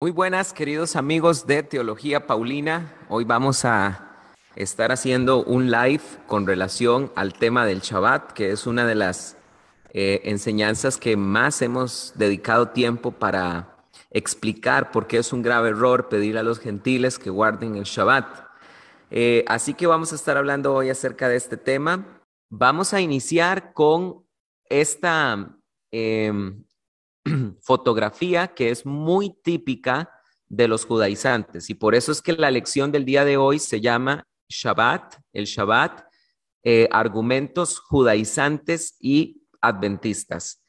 Muy buenas, queridos amigos de Teología Paulina. Hoy vamos a estar haciendo un live con relación al tema del Shabbat, que es una de las enseñanzas que más hemos dedicado tiempo para explicar por qué es un grave error pedir a los gentiles que guarden el Shabbat. Así que vamos a estar hablando hoy acerca de este tema. Vamos a iniciar con esta em, fotografía que es muy típica de los judaizantes y por eso es que la lección del día de hoy se llama Shabbat, el Shabbat, argumentos judaizantes y adventistas.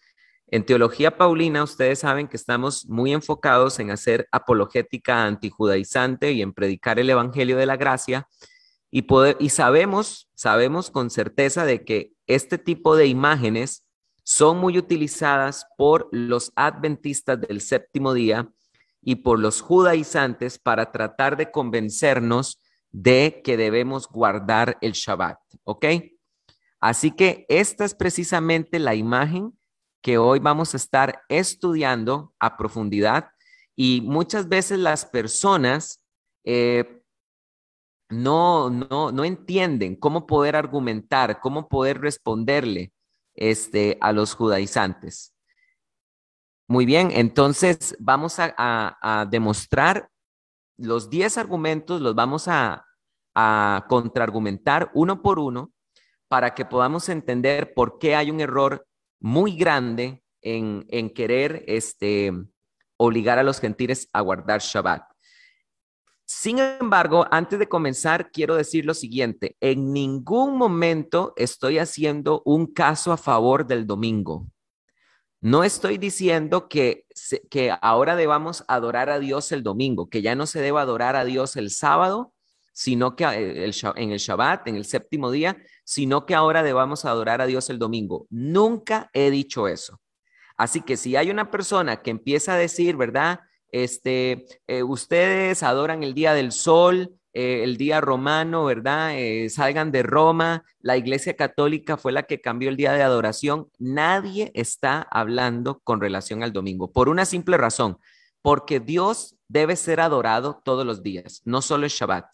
En teología paulina, ustedes saben que estamos muy enfocados en hacer apologética antijudaizante y en predicar el evangelio de la gracia y sabemos con certeza de que este tipo de imágenes son muy utilizadas por los adventistas del séptimo día y por los judaizantes para tratar de convencernos de que debemos guardar el Shabbat, ¿ok? Así que esta es precisamente la imagen que hoy vamos a estar estudiando a profundidad y muchas veces las personas no entienden cómo poder argumentar, cómo poder responderle a los judaizantes. Muy bien, entonces vamos a demostrar los 10 argumentos, los vamos a contraargumentar uno por uno para que podamos entender por qué hay un error muy grande en querer obligar a los gentiles a guardar Shabbat. Sin embargo, antes de comenzar, quiero decir lo siguiente. En ningún momento estoy haciendo un caso a favor del domingo. No estoy diciendo que ahora debamos adorar a Dios el domingo, que ya no se deba adorar a Dios el sábado, sino que en el Shabbat, en el séptimo día, sino que ahora debamos adorar a Dios el domingo. Nunca he dicho eso. Así que si hay una persona que empieza a decir, ¿verdad? Ustedes adoran el día del sol, el día romano, ¿verdad? Salgan de Roma, la Iglesia Católica fue la que cambió el día de adoración. Nadie está hablando con relación al domingo, por una simple razón, porque Dios debe ser adorado todos los días, no solo el Shabbat.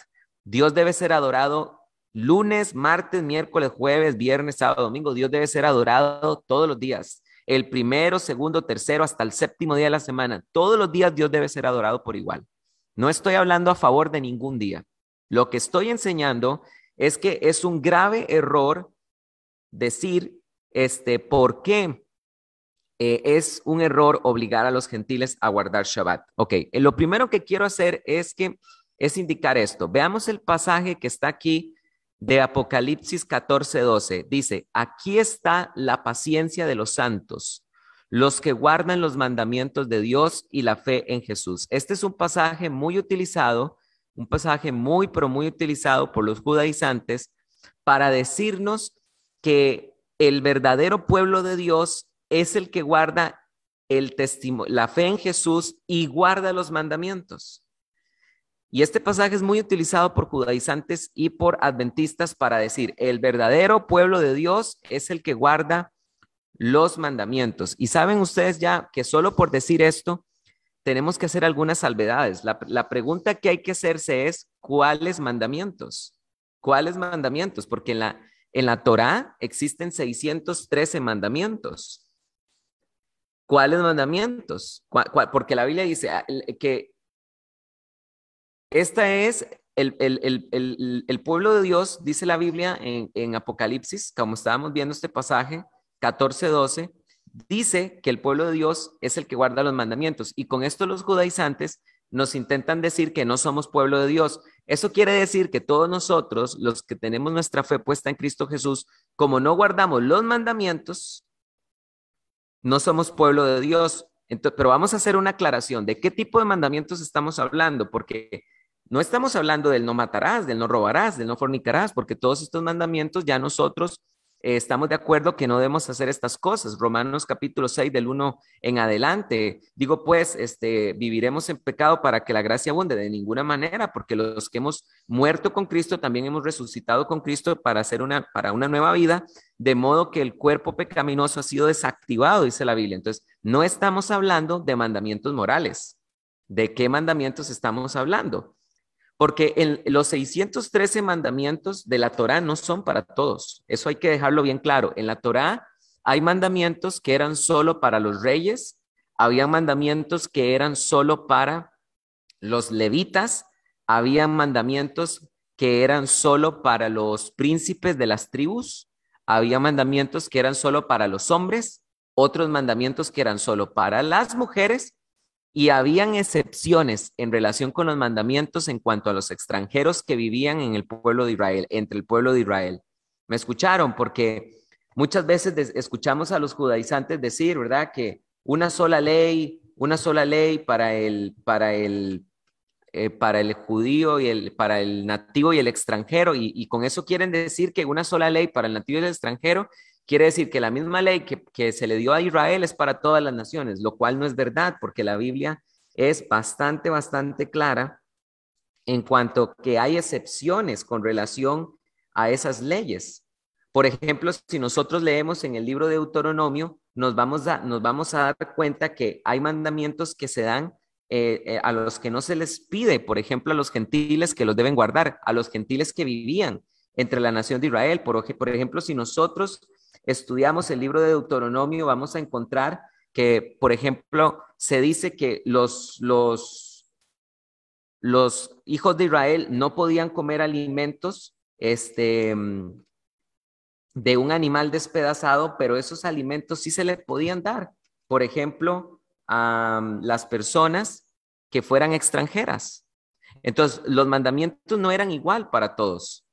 Dios debe ser adorado lunes, martes, miércoles, jueves, viernes, sábado, domingo. Dios debe ser adorado todos los días. El primero, segundo, tercero, hasta el séptimo día de la semana. Todos los días Dios debe ser adorado por igual. No estoy hablando a favor de ningún día. Lo que estoy enseñando es que es un grave error decir por qué es un error obligar a los gentiles a guardar Shabbat. Ok, lo primero que quiero hacer es indicar esto. Veamos el pasaje que está aquí de Apocalipsis 14:12. Dice, aquí está la paciencia de los santos, los que guardan los mandamientos de Dios y la fe en Jesús. Este es un pasaje muy utilizado, un pasaje muy, pero muy utilizado por los judaizantes para decirnos que el verdadero pueblo de Dios es el que guarda la fe en Jesús y guarda los mandamientos. Y este pasaje es muy utilizado por judaizantes y por adventistas para decir, el verdadero pueblo de Dios es el que guarda los mandamientos. Y saben ustedes ya que solo por decir esto, tenemos que hacer algunas salvedades. La pregunta que hay que hacerse es, ¿cuáles mandamientos? ¿Cuáles mandamientos? Porque en la Torá existen 613 mandamientos. ¿Cuáles mandamientos? Porque la Biblia dice que esta es el pueblo de Dios, dice la Biblia en Apocalipsis, como estábamos viendo este pasaje, 14:12, dice que el pueblo de Dios es el que guarda los mandamientos. Y con esto los judaizantes nos intentan decir que no somos pueblo de Dios. Eso quiere decir que todos nosotros, los que tenemos nuestra fe puesta en Cristo Jesús, como no guardamos los mandamientos, no somos pueblo de Dios. Entonces, pero vamos a hacer una aclaración de qué tipo de mandamientos estamos hablando, porque no estamos hablando del no matarás, del no robarás, del no fornicarás, porque todos estos mandamientos ya nosotros estamos de acuerdo que no debemos hacer estas cosas. Romanos capítulo 6 del 1 en adelante. Digo pues, viviremos en pecado para que la gracia abunde de ninguna manera, porque los que hemos muerto con Cristo también hemos resucitado con Cristo para una nueva vida, de modo que el cuerpo pecaminoso ha sido desactivado, dice la Biblia. Entonces, no estamos hablando de mandamientos morales. ¿De qué mandamientos estamos hablando? Porque los 613 mandamientos de la Torá no son para todos. Eso hay que dejarlo bien claro. En la Torá hay mandamientos que eran solo para los reyes, había mandamientos que eran solo para los levitas, había mandamientos que eran solo para los príncipes de las tribus, había mandamientos que eran solo para los hombres, otros mandamientos que eran solo para las mujeres y habían excepciones en relación con los mandamientos en cuanto a los extranjeros que vivían en el pueblo de Israel, entre el pueblo de Israel. ¿Me escucharon? Porque muchas veces escuchamos a los judaizantes decir, ¿verdad? Que una sola ley para el judío y para el nativo y el extranjero, y con eso quieren decir que una sola ley para el nativo y el extranjero quiere decir que la misma ley que se le dio a Israel es para todas las naciones, lo cual no es verdad, porque la Biblia es bastante clara en cuanto que hay excepciones con relación a esas leyes. Por ejemplo, si nosotros leemos en el libro de Deuteronomio, nos vamos a dar cuenta que hay mandamientos que se dan a los que no se les pide, por ejemplo, a los gentiles que los deben guardar, a los gentiles que vivían entre la nación de Israel. Por ejemplo, si nosotros estudiamos el libro de Deuteronomio, vamos a encontrar que, por ejemplo, se dice que los hijos de Israel no podían comer alimentos de un animal despedazado, pero esos alimentos sí se les podían dar. Por ejemplo, a las personas que fueran extranjeras. Entonces, los mandamientos no eran igual para todos.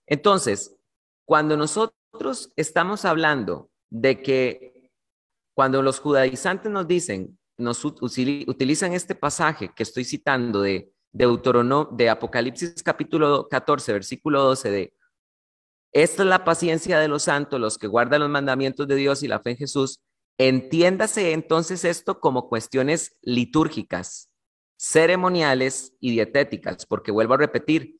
Entonces, cuando nosotros estamos hablando de que cuando los judaizantes nos dicen, utilizan este pasaje que estoy citando de Deuteronomio, de Apocalipsis capítulo 14, versículo 12, de esta es la paciencia de los santos, los que guardan los mandamientos de Dios y la fe en Jesús. Entiéndase entonces esto como cuestiones litúrgicas, ceremoniales y dietéticas, porque vuelvo a repetir,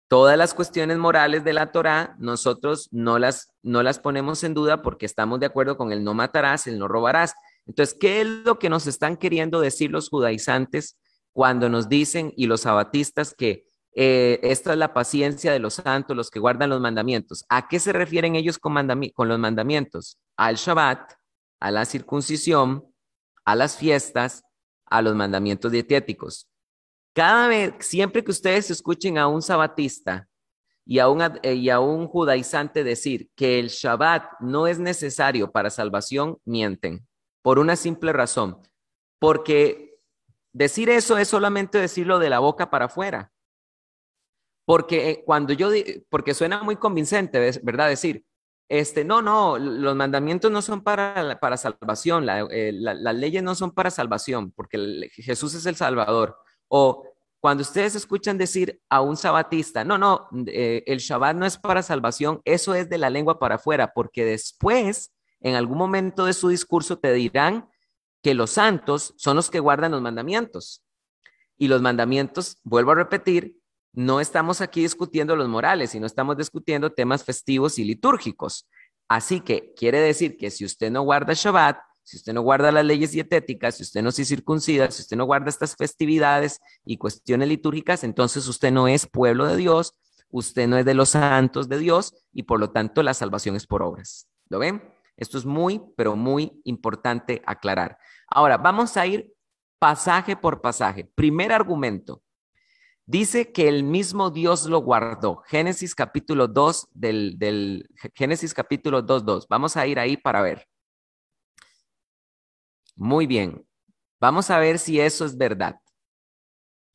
todas las cuestiones morales de la Torá, nosotros no las ponemos en duda porque estamos de acuerdo con el no matarás, el no robarás. Entonces, ¿qué es lo que nos están queriendo decir los judaizantes cuando nos dicen y los sabatistas que esta es la paciencia de los santos, los que guardan los mandamientos? ¿A qué se refieren ellos con los mandamientos? Al Shabbat, a la circuncisión, a las fiestas, a los mandamientos dietéticos. Cada vez, siempre que ustedes escuchen a un sabatista y a un judaizante decir que el Shabbat no es necesario para salvación, mienten, por una simple razón, porque decir eso es solamente decirlo de la boca para afuera, porque porque suena muy convincente, ¿verdad? Decir, no, los mandamientos no son para salvación, las leyes no son para salvación, porque Jesús es el Salvador. O cuando ustedes escuchan decir a un sabatista, el Shabbat no es para salvación, eso es de la lengua para afuera, porque después, en algún momento de su discurso, te dirán que los santos son los que guardan los mandamientos. Y los mandamientos, vuelvo a repetir, no estamos aquí discutiendo los morales, sino estamos discutiendo temas festivos y litúrgicos. Así que quiere decir que si usted no guarda Shabbat, si usted no guarda las leyes dietéticas, si usted no se circuncida, si usted no guarda estas festividades y cuestiones litúrgicas, entonces usted no es pueblo de Dios, usted no es de los santos de Dios y por lo tanto la salvación es por obras. ¿Lo ven? Esto es muy, pero muy importante aclarar. Ahora, vamos a ir pasaje por pasaje. Primer argumento. Dice que el mismo Dios lo guardó. Génesis capítulo 2 Génesis capítulo 2:2. Vamos a ir ahí para ver. Muy bien. Vamos a ver si eso es verdad.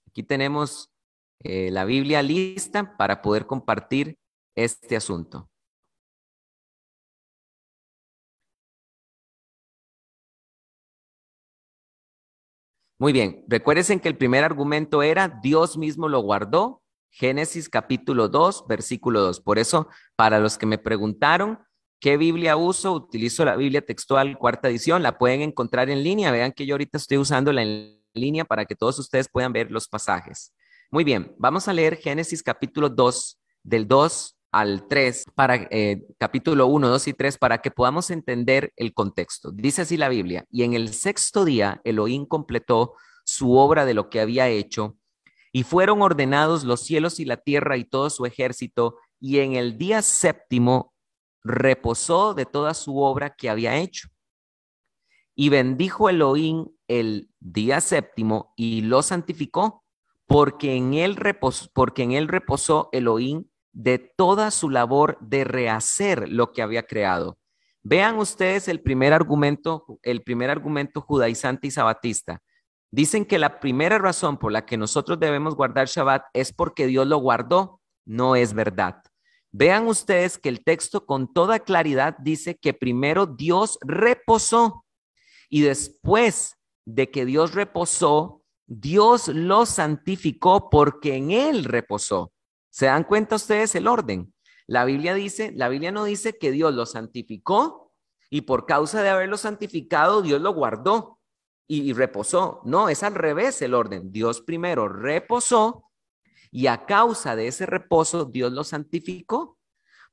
Aquí tenemos la Biblia lista para poder compartir este asunto. Muy bien, recuérdense que el primer argumento era Dios mismo lo guardó, Génesis capítulo 2, versículo 2. Por eso, para los que me preguntaron qué Biblia uso, utilizo la Biblia textual cuarta edición, la pueden encontrar en línea. Vean que yo ahorita estoy usándola en línea para que todos ustedes puedan ver los pasajes. Muy bien, vamos a leer Génesis capítulo 2, del 2 al 3, capítulo 1, 2 y 3, para que podamos entender el contexto. Dice así la Biblia: y en el sexto día Elohim completó su obra de lo que había hecho, y fueron ordenados los cielos y la tierra y todo su ejército, y en el día séptimo reposó de toda su obra que había hecho. Y bendijo Elohim el día séptimo y lo santificó, porque en él reposó Elohim de toda su labor de rehacer lo que había creado. Vean ustedes el primer argumento judaizante y sabatista. Dicen que la primera razón por la que nosotros debemos guardar Shabbat es porque Dios lo guardó. No es verdad. Vean ustedes que el texto con toda claridad dice que primero Dios reposó. Y después de que Dios reposó, Dios lo santificó porque en él reposó. ¿Se dan cuenta ustedes el orden? La Biblia no dice que Dios lo santificó y por causa de haberlo santificado, Dios lo guardó y reposó. No, es al revés el orden. Dios primero reposó y a causa de ese reposo, Dios lo santificó.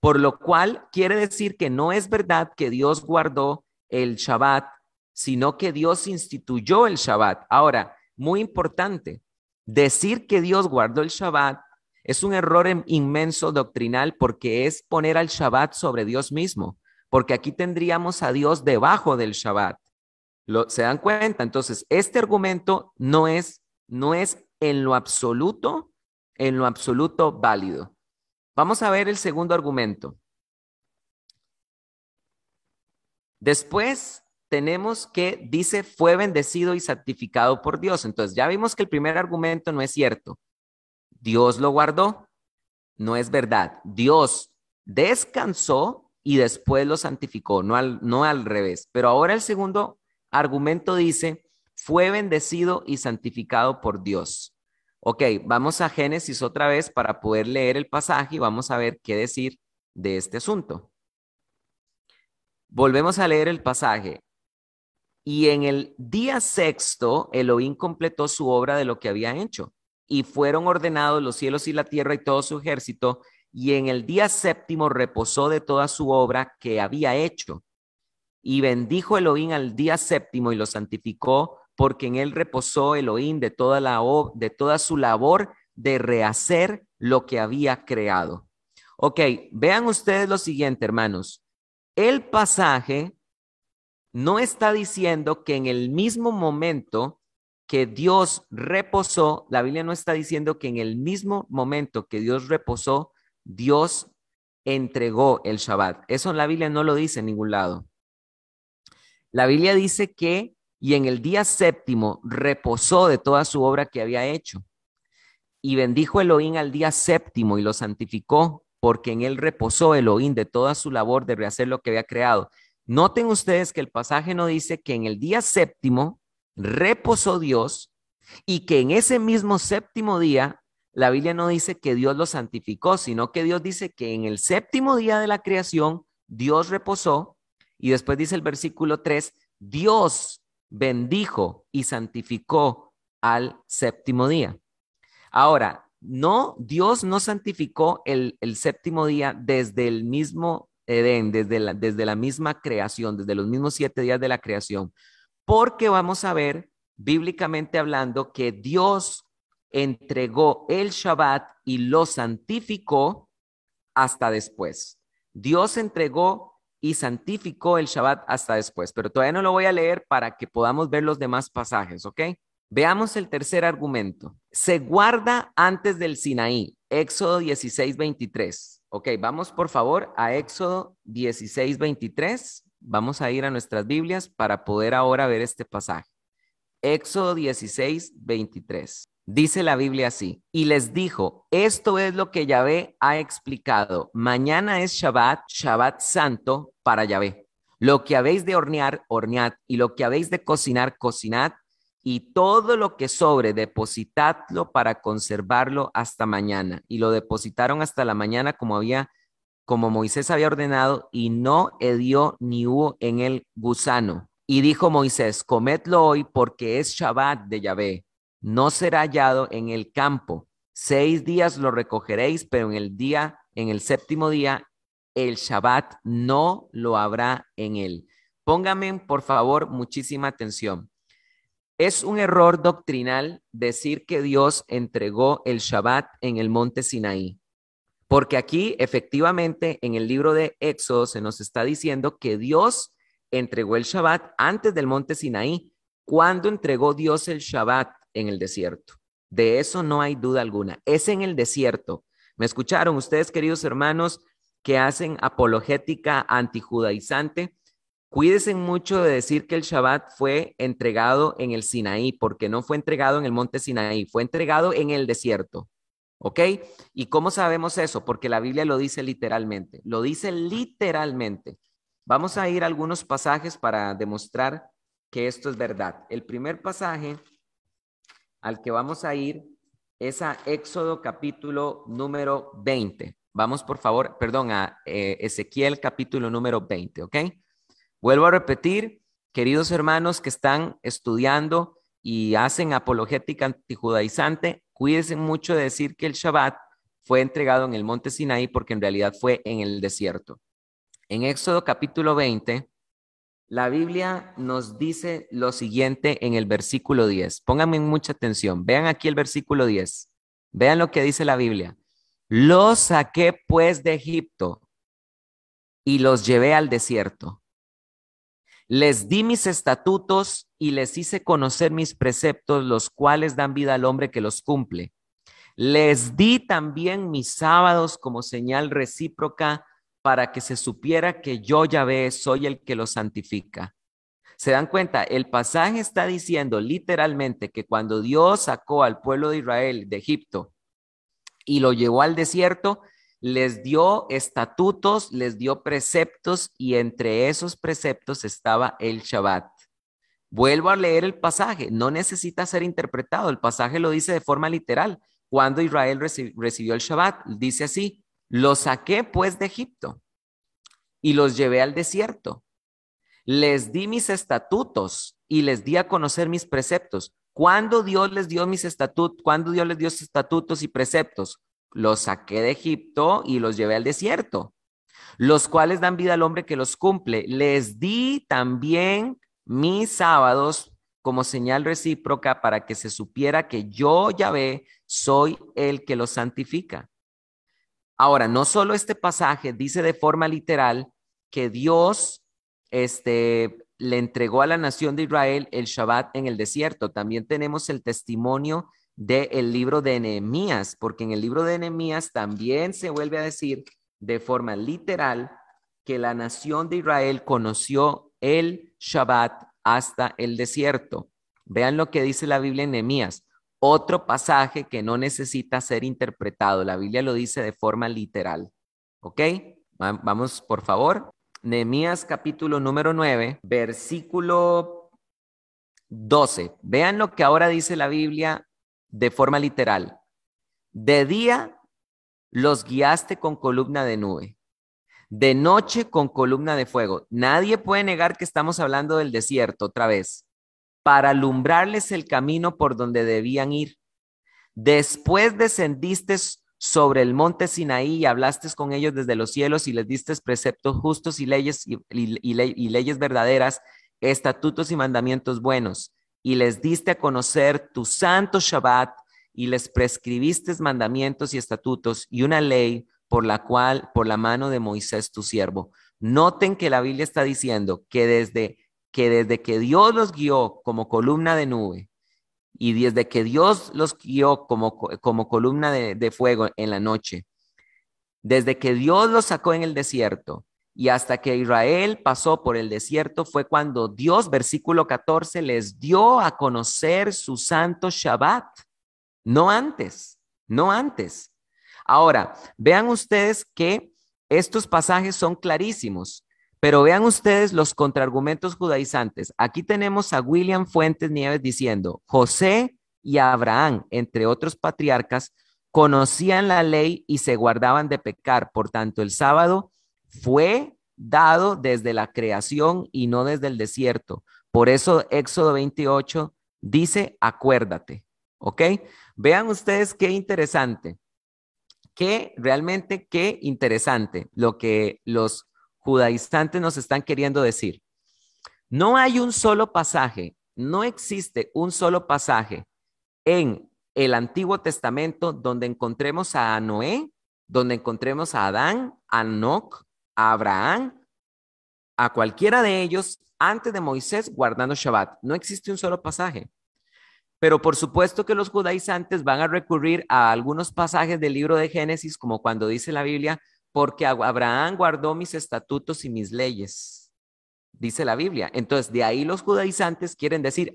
Por lo cual quiere decir que no es verdad que Dios guardó el Shabbat, sino que Dios instituyó el Shabbat. Ahora, muy importante, decir que Dios guardó el Shabbat es un error inmenso doctrinal porque es poner al Shabbat sobre Dios mismo, porque aquí tendríamos a Dios debajo del Shabbat. ¿Se dan cuenta? Entonces, este argumento no es en lo absoluto válido. Vamos a ver el segundo argumento. Después tenemos que dice fue bendecido y santificado por Dios. Entonces ya vimos que el primer argumento no es cierto. Dios lo guardó. No es verdad. Dios descansó y después lo santificó, no al revés. Pero ahora el segundo argumento dice fue bendecido y santificado por Dios. Ok, vamos a Génesis otra vez para poder leer el pasaje y vamos a ver qué decir de este asunto. Volvemos a leer el pasaje. Y en el día sexto, Elohim completó su obra de lo que había hecho. Y fueron ordenados los cielos y la tierra y todo su ejército. Y en el día séptimo reposó de toda su obra que había hecho. Y bendijo Elohim al día séptimo y lo santificó, porque en él reposó Elohim de toda su labor de rehacer lo que había creado. Ok, vean ustedes lo siguiente, hermanos. El pasaje no está diciendo que en el mismo momento que Dios reposó, la Biblia no está diciendo que en el mismo momento que Dios reposó, Dios entregó el Shabbat. Eso la Biblia no lo dice en ningún lado. La Biblia dice que, y en el día séptimo reposó de toda su obra que había hecho. Y bendijo Elohim al día séptimo y lo santificó, porque en él reposó Elohim de toda su labor de rehacer lo que había creado. Noten ustedes que el pasaje no dice que en el día séptimo reposó Dios y que en ese mismo séptimo día, la Biblia no dice que Dios lo santificó, sino que Dios dice que en el séptimo día de la creación, Dios reposó y después dice el versículo 3, Dios bendijo y santificó al séptimo día. Ahora, no, Dios no santificó el séptimo día desde el mismo Edén, desde la misma creación, desde los mismos 7 días de la creación, porque vamos a ver, bíblicamente hablando, que Dios entregó el Shabbat y lo santificó hasta después. Dios entregó y santificó el Shabbat hasta después, pero todavía no lo voy a leer para que podamos ver los demás pasajes, ¿ok? Veamos el tercer argumento. Se guarda antes del Sinaí, Éxodo 16:23. Ok, vamos por favor a Éxodo 16:23. Vamos a ir a nuestras Biblias para poder ahora ver este pasaje. Éxodo 16:23. Dice la Biblia así, y les dijo, esto es lo que Yahvé ha explicado. Mañana es Shabbat, Shabbat santo para Yahvé. Lo que habéis de hornear, hornead, y lo que habéis de cocinar, cocinad, y todo lo que sobre, depositadlo para conservarlo hasta mañana. Y lo depositaron hasta la mañana como Moisés había ordenado, y no hedió ni hubo en él gusano. Y dijo Moisés, comedlo hoy porque es Shabbat de Yahvé. No será hallado en el campo. 6 días lo recogeréis, pero en el séptimo día, el Shabbat no lo habrá en él. Póngame, por favor, muchísima atención. Es un error doctrinal decir que Dios entregó el Shabbat en el monte Sinaí, porque aquí efectivamente en el libro de Éxodo se nos está diciendo que Dios entregó el Shabbat antes del monte Sinaí. ¿Cuándo entregó Dios el Shabbat en el desierto? De eso no hay duda alguna. Es en el desierto. ¿Me escucharon ustedes, queridos hermanos, que hacen apologética antijudaizante? Cuídense mucho de decir que el Shabbat fue entregado en el Sinaí, porque no fue entregado en el monte Sinaí, fue entregado en el desierto. ¿Ok? ¿Y cómo sabemos eso? Porque la Biblia lo dice literalmente. Lo dice literalmente. Vamos a ir a algunos pasajes para demostrar que esto es verdad. El primer pasaje al que vamos a ir es a Éxodo capítulo número 20. Vamos, por favor, perdón, a Ezequiel capítulo número 20, ¿ok? Vuelvo a repetir, queridos hermanos que están estudiando y hacen apologética antijudaizante, cuídense mucho de decir que el Shabbat fue entregado en el monte Sinaí porque en realidad fue en el desierto. En Éxodo capítulo 20, la Biblia nos dice lo siguiente en el versículo 10. Pónganme mucha atención. Vean aquí el versículo 10. Vean lo que dice la Biblia. Los saqué pues de Egipto y los llevé al desierto. Les di mis estatutos y les hice conocer mis preceptos, los cuales dan vida al hombre que los cumple. Les di también mis sábados como señal recíproca para que se supiera que yo, Yahvé, soy el que los santifica. ¿Se dan cuenta? El pasaje está diciendo literalmente que cuando Dios sacó al pueblo de Israel de Egipto y lo llevó al desierto, les dio estatutos, les dio preceptos y entre esos preceptos estaba el Shabbat. Vuelvo a leer el pasaje, no necesita ser interpretado, el pasaje lo dice de forma literal. Cuando Israel recibió el Shabbat, dice así, los saqué pues de Egipto y los llevé al desierto. Les di mis estatutos y les di a conocer mis preceptos. ¿Cuándo Dios les dio mis estatutos? ¿Cuándo Dios les dio sus estatutos y preceptos? Los saqué de Egipto y los llevé al desierto, los cuales dan vida al hombre que los cumple. Les di también mis sábados como señal recíproca para que se supiera que yo, Yahvé, soy el que los santifica. Ahora, no solo este pasaje dice de forma literal que Dios le entregó a la nación de Israel el Shabbat en el desierto. También tenemos el testimonio del libro de Nehemías, porque en el libro de Nehemías también se vuelve a decir de forma literal que la nación de Israel conoció el Shabbat hasta el desierto. Vean lo que dice la Biblia en Nehemías. Otro pasaje que no necesita ser interpretado. La Biblia lo dice de forma literal. ¿Ok? Vamos, por favor. Nehemías capítulo número 9, versículo 12. Vean lo que ahora dice la Biblia de forma literal. De día los guiaste con columna de nube, de noche con columna de fuego. Nadie puede negar que estamos hablando del desierto otra vez, para alumbrarles el camino por donde debían ir. Después descendiste sobre el monte Sinaí y hablaste con ellos desde los cielos y les diste preceptos justos y leyes leyes verdaderas, estatutos y mandamientos buenos, y les diste a conocer tu santo Shabbat y les prescribiste mandamientos y estatutos y una ley por la cual, por la mano de Moisés tu siervo. Noten que la Biblia está diciendo que desde que Dios los guió como columna de nube y desde que Dios los guió como columna de fuego en la noche, desde que Dios los sacó en el desierto y hasta que Israel pasó por el desierto fue cuando Dios, versículo 14, les dio a conocer su santo Shabbat. No antes, no antes. Ahora, vean ustedes que estos pasajes son clarísimos, pero vean ustedes los contraargumentos judaizantes. Aquí tenemos a William Fuentes Nieves diciendo, José y Abraham, entre otros patriarcas, conocían la ley y se guardaban de pecar. Por tanto, el sábado fue dado desde la creación y no desde el desierto. Por eso Éxodo 28 dice, acuérdate. ¿Ok? Vean ustedes qué interesante, qué interesante lo que los judaizantes nos están queriendo decir. No hay un solo pasaje no existe un solo pasaje en el Antiguo Testamento donde encontremos a Noé, donde encontremos a Adán, a Enoc, a Abraham, a cualquiera de ellos antes de Moisés guardando Shabbat. No existe un solo pasaje. Pero por supuesto que los judaizantes van a recurrir a algunos pasajes del libro de Génesis, como cuando dice la Biblia, porque Abraham guardó mis estatutos y mis leyes, dice la Biblia. Entonces, de ahí los judaizantes quieren decir,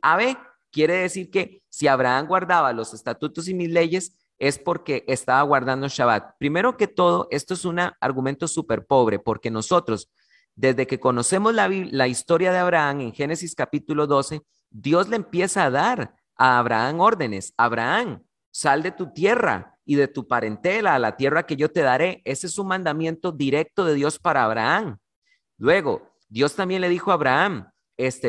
quiere decir que si Abraham guardaba los estatutos y mis leyes, es porque estaba guardando Shabbat. Primero que todo, esto es un argumento súper pobre, porque nosotros, desde que conocemos la historia de Abraham en Génesis capítulo 12, Dios le empieza a dar a Abraham órdenes. Abraham, sal de tu tierra y de tu parentela a la tierra que yo te daré. Ese es un mandamiento directo de Dios para Abraham. Luego, Dios también le dijo a Abraham,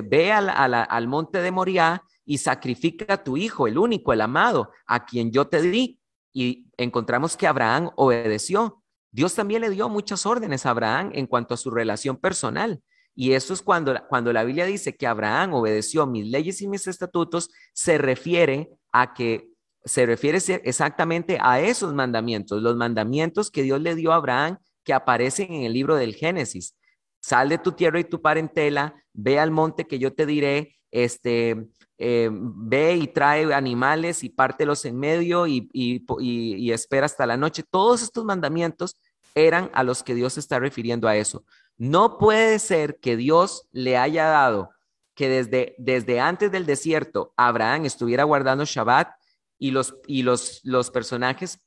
ve al monte de Moriah y sacrifica a tu hijo, el único, el amado, a quien yo te di. Y encontramos que Abraham obedeció. Dios también le dio muchas órdenes a Abraham en cuanto a su relación personal. Y eso es cuando la Biblia dice que Abraham obedeció mis leyes y mis estatutos, se refiere exactamente a esos mandamientos, los mandamientos que Dios le dio a Abraham que aparecen en el libro del Génesis. Sal de tu tierra y tu parentela, ve al monte que yo te diré, ve y trae animales y pártelos en medio y espera hasta la noche. Todos estos mandamientos eran a los que Dios se está refiriendo a eso. No puede ser que Dios le haya dado que desde antes del desierto Abraham estuviera guardando Shabbat y los personajes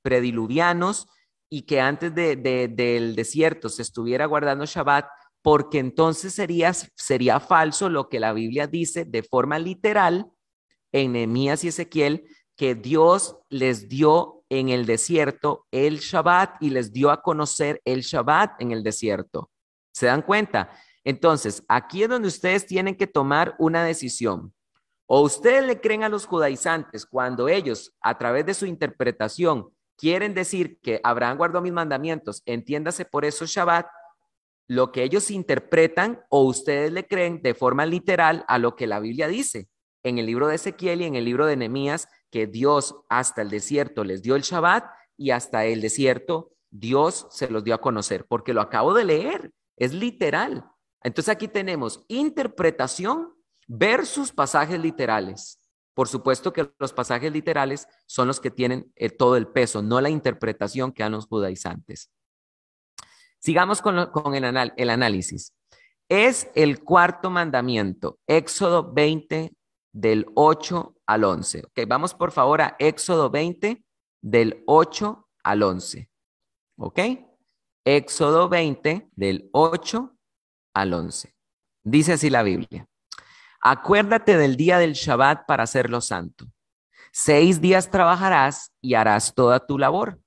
prediluvianos y que antes del desierto se estuviera guardando Shabbat, porque entonces sería falso lo que la Biblia dice de forma literal en Nehemías y Ezequiel, que Dios les dio en el desierto el Shabbat y les dio a conocer el Shabbat en el desierto. ¿Se dan cuenta? Entonces, aquí es donde ustedes tienen que tomar una decisión. O ustedes le creen a los judaizantes cuando ellos, a través de su interpretación, quieren decir que Abraham guardó mis mandamientos, entiéndase por eso Shabbat, lo que ellos interpretan, o ustedes le creen de forma literal a lo que la Biblia dice en el libro de Ezequiel y en el libro de Nehemías, que Dios hasta el desierto les dio el Shabbat y hasta el desierto Dios se los dio a conocer, porque lo acabo de leer, es literal. Entonces aquí tenemos interpretación versus pasajes literales. Por supuesto que los pasajes literales son los que tienen todo el peso, no la interpretación que dan los judaizantes. Sigamos con el análisis. Es el cuarto mandamiento, Éxodo 20, del 8 al 11. Ok, vamos por favor a Éxodo 20, del 8 al 11. Ok, Éxodo 20, del 8 al 11. Dice así la Biblia. Acuérdate del día del Shabbat para hacerlo santo. 6 días trabajarás y harás toda tu labor,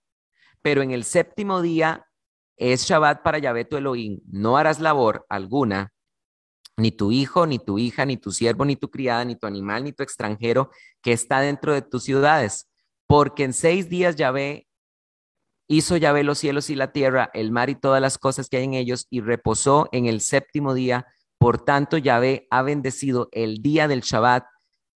pero en el séptimo día es Shabbat para Yahvé tu Elohim. No harás labor alguna, ni tu hijo, ni tu hija, ni tu siervo, ni tu criada, ni tu animal, ni tu extranjero que está dentro de tus ciudades, porque en 6 días hizo Yahvé los cielos y la tierra, el mar y todas las cosas que hay en ellos, y reposó en el séptimo día. Por tanto, Yahvé ha bendecido el día del Shabbat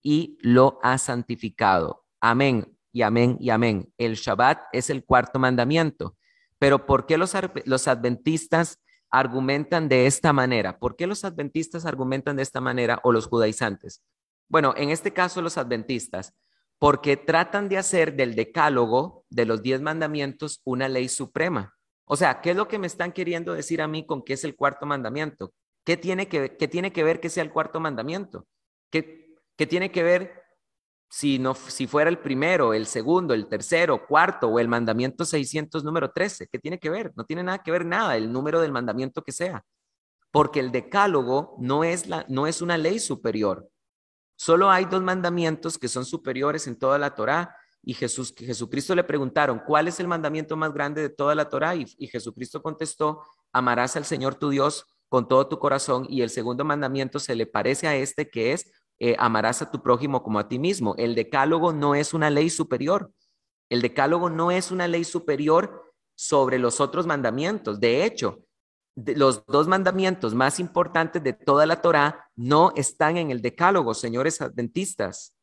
y lo ha santificado. Amén y amén y amén. El Shabbat es el cuarto mandamiento. Pero ¿por qué los adventistas argumentan de esta manera? ¿Por qué los adventistas argumentan de esta manera o los judaizantes? Bueno, en este caso los adventistas, porque tratan de hacer del decálogo de los 10 mandamientos una ley suprema. O sea, ¿qué es lo que me están queriendo decir a mí con que es el cuarto mandamiento? ¿Qué tiene que ver que sea el cuarto mandamiento? ¿Qué tiene que ver si fuera el primero, el segundo, el tercero, cuarto o el mandamiento 600, número 13? ¿Qué tiene que ver? No tiene nada que ver nada, el número del mandamiento que sea. Porque el decálogo no es una ley superior. Solo hay 2 mandamientos que son superiores en toda la Torá. Y Jesucristo le preguntaron, ¿cuál es el mandamiento más grande de toda la Torá? Y Jesucristo contestó, amarás al Señor tu Dios con todo tu corazón. Y el segundo mandamiento se le parece a este, que es amarás a tu prójimo como a ti mismo. El decálogo no es una ley superior. El decálogo no es una ley superior sobre los otros mandamientos. De hecho, Los dos mandamientos más importantes de toda la Torá no están en el decálogo, señores adventistas.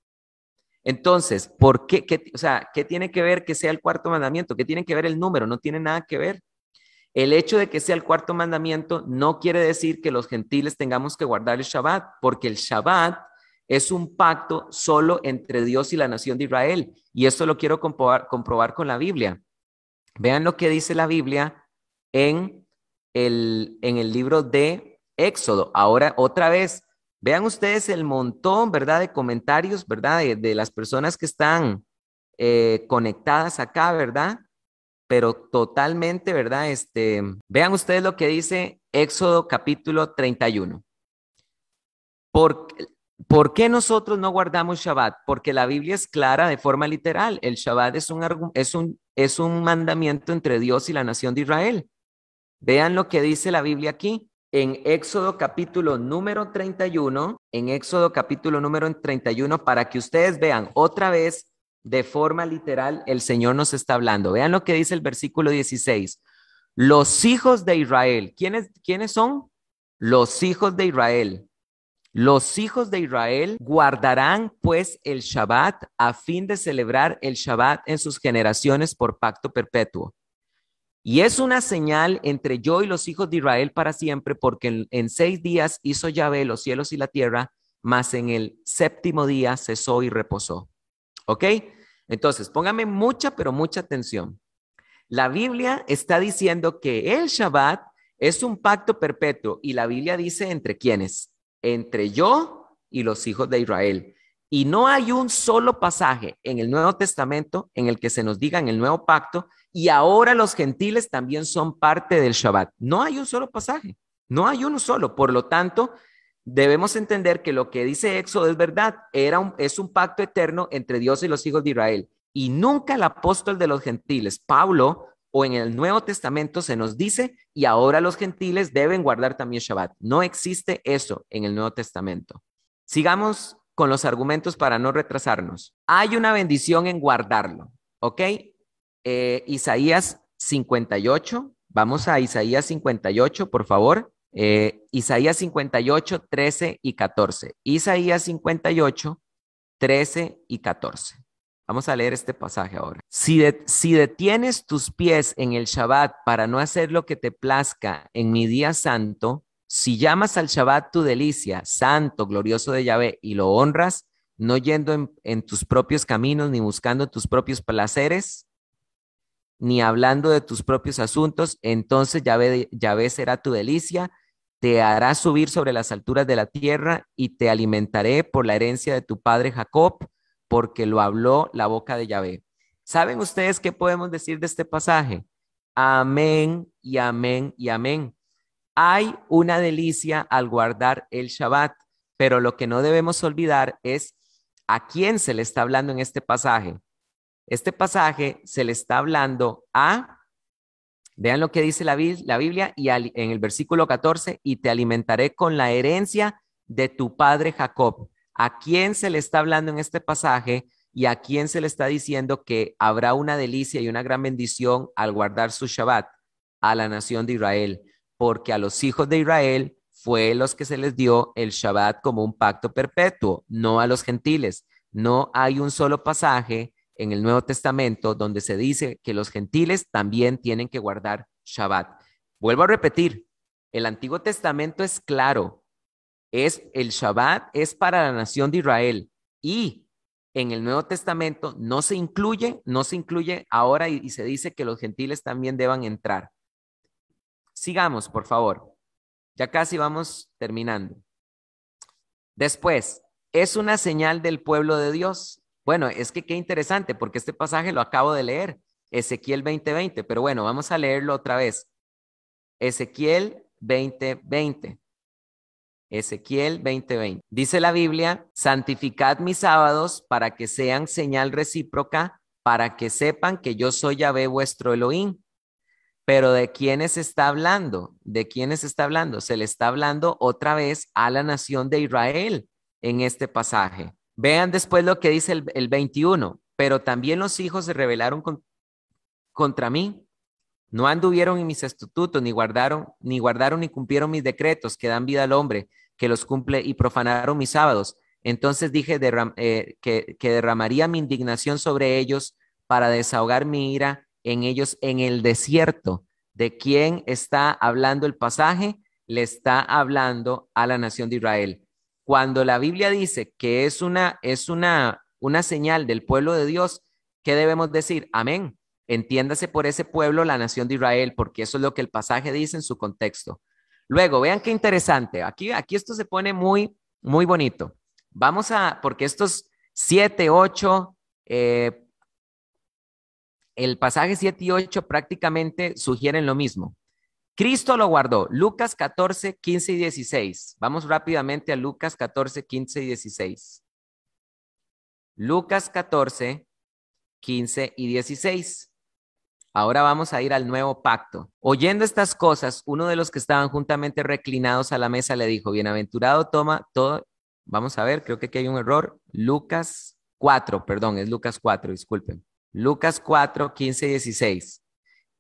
Entonces, ¿por qué? O sea, ¿qué tiene que ver que sea el cuarto mandamiento? ¿Qué tiene que ver el número? No tiene nada que ver. El hecho de que sea el cuarto mandamiento no quiere decir que los gentiles tengamos que guardar el Shabbat, porque el Shabbat es un pacto solo entre Dios y la nación de Israel. Y esto lo quiero comprobar con la Biblia. Vean lo que dice la Biblia en el libro de Éxodo. Ahora, otra vez, vean ustedes el montón, ¿verdad? De comentarios, ¿verdad? De las personas que están conectadas acá, ¿verdad? Pero totalmente, ¿verdad? Vean ustedes lo que dice Éxodo capítulo 31. ¿Por, ¿Por qué nosotros no guardamos Shabbat? Porque la Biblia es clara de forma literal. El Shabbat es un mandamiento entre Dios y la nación de Israel. Vean lo que dice la Biblia aquí. En Éxodo capítulo número 31, en Éxodo capítulo número 31, para que ustedes vean otra vez de forma literal, el Señor nos está hablando. Vean lo que dice el versículo 16. Los hijos de Israel, ¿quiénes son? Los hijos de Israel. Los hijos de Israel guardarán pues el Shabbat a fin de celebrar el Shabbat en sus generaciones por pacto perpetuo. Y es una señal entre yo y los hijos de Israel para siempre, porque en 6 días hizo Yahvé los cielos y la tierra, mas en el séptimo día cesó y reposó. ¿Ok? Entonces, póngame mucha, pero mucha atención. La Biblia está diciendo que el Shabbat es un pacto perpetuo y la Biblia dice entre quiénes, entre yo y los hijos de Israel. Y no hay un solo pasaje en el Nuevo Testamento en el que se nos diga en el nuevo pacto y ahora los gentiles también son parte del Shabbat. No hay un solo pasaje, no hay uno solo. Por lo tanto, debemos entender que lo que dice Éxodo es verdad, es un pacto eterno entre Dios y los hijos de Israel. Y nunca el apóstol de los gentiles, Pablo, o en el Nuevo Testamento se nos dice, y ahora los gentiles deben guardar también Shabbat. No existe eso en el Nuevo Testamento. Sigamos con los argumentos para no retrasarnos. Hay una bendición en guardarlo, ¿ok? Isaías 58, vamos a Isaías 58, por favor. Isaías 58, 13 y 14. Isaías 58, 13 y 14. Vamos a leer este pasaje ahora. Si detienes tus pies en el Shabbat para no hacer lo que te plazca en mi día santo, si llamas al Shabbat tu delicia, santo, glorioso de Yahvé, y lo honras, no yendo en tus propios caminos, ni buscando tus propios placeres, ni hablando de tus propios asuntos, entonces Yahvé será tu delicia, te hará subir sobre las alturas de la tierra y te alimentaré por la herencia de tu padre Jacob, porque lo habló la boca de Yahvé. ¿Saben ustedes qué podemos decir de este pasaje? Amén y amén y amén. Hay una delicia al guardar el Shabbat, pero lo que no debemos olvidar es a quién se le está hablando en este pasaje. Este pasaje se le está hablando a, vean lo que dice la Biblia y en el versículo 14, y te alimentaré con la herencia de tu padre Jacob. ¿A quién se le está hablando en este pasaje y a quién se le está diciendo que habrá una delicia y una gran bendición al guardar su Shabbat? A la nación de Israel, porque a los hijos de Israel fue los que se les dio el Shabbat como un pacto perpetuo, no a los gentiles. No hay un solo pasaje en el Nuevo Testamento donde se dice que los gentiles también tienen que guardar Shabbat. Vuelvo a repetir, el Antiguo Testamento es claro, el Shabbat es para la nación de Israel y en el Nuevo Testamento no se incluye ahora y se dice que los gentiles también deban entrar. Sigamos, por favor. Ya casi vamos terminando. Después, es una señal del pueblo de Dios. Bueno, es que qué interesante, porque este pasaje lo acabo de leer, Ezequiel 20:20, pero bueno, vamos a leerlo otra vez. Ezequiel 20:20. Ezequiel 20:20. Dice la Biblia, santificad mis sábados para que sean señal recíproca, para que sepan que yo soy Yahvé vuestro Elohim. Pero ¿de quiénes está hablando? ¿De quiénes está hablando? Se le está hablando otra vez a la nación de Israel en este pasaje. Vean después lo que dice el 21. Pero también los hijos se rebelaron contra mí No anduvieron en mis estatutos, ni cumplieron mis decretos que dan vida al hombre, que los cumple y profanaron mis sábados. Entonces dije que derramaría mi indignación sobre ellos para desahogar mi ira en ellos en el desierto. ¿De quién está hablando el pasaje? Le está hablando a la nación de Israel. Cuando la Biblia dice que es una señal del pueblo de Dios, ¿qué debemos decir? Amén. Entiéndase por ese pueblo la nación de Israel, porque eso es lo que el pasaje dice en su contexto. Luego, vean qué interesante. Aquí esto se pone muy, muy bonito. Porque estos 7, 8, el pasaje 7 y 8 prácticamente sugieren lo mismo. Cristo lo guardó. Lucas 14, 15 y 16. Vamos rápidamente a Lucas 14, 15 y 16. Lucas 14, 15 y 16. Ahora vamos a ir al nuevo pacto. Oyendo estas cosas, uno de los que estaban juntamente reclinados a la mesa le dijo, bienaventurado toma todo. Vamos a ver, creo que aquí hay un error. Lucas 4, perdón, es Lucas 4, disculpen. Lucas 4, 15 y 16.